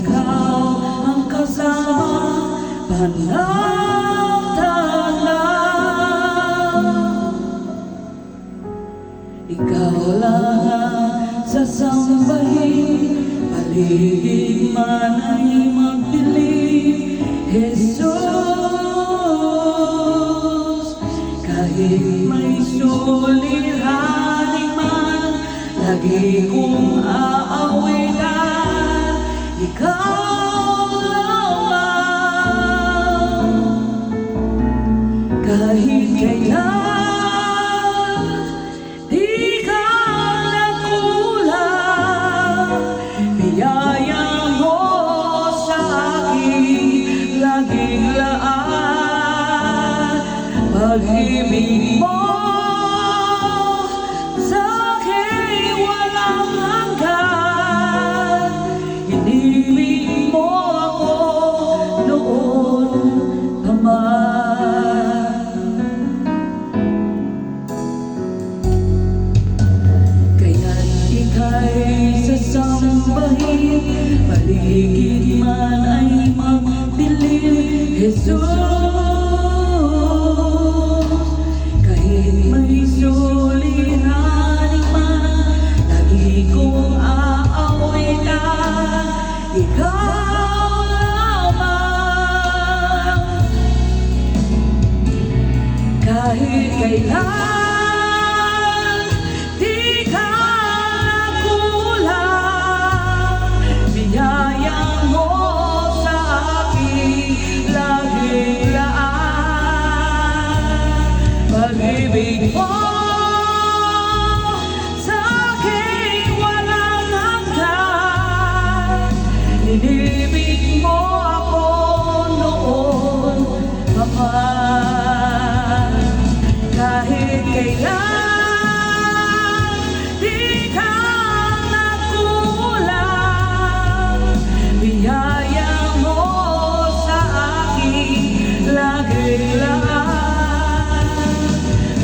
ikaw ang kasama panatag. Ikaw lang ang sasambahin, paligid man ay magdilim. Jesus, kahit may suliranin man, lagi kong aawitan. Ikaw lamang, kahit kailan di ka nagkulang. Biyaya mo sa akin laging laan. Pag-ibig mo sa akin walang hanggan. Inibig mo ako noon pa man. Kaya't ika'y sasambahin, paligid man ay magdilim. Jesus, kahit may suliranin man, lagi kong aawitan. Ikaw lamang, kahit kailan di ka nagkulang. Biyaya mo sa akin laging laan. Pag-ibig mo sa akin walang hanggan. Inibig mo ako noon pa man. Kahit kailan di ka nagkulang. Biyaya mo sa akin laging laan.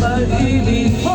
Pag-ibig mo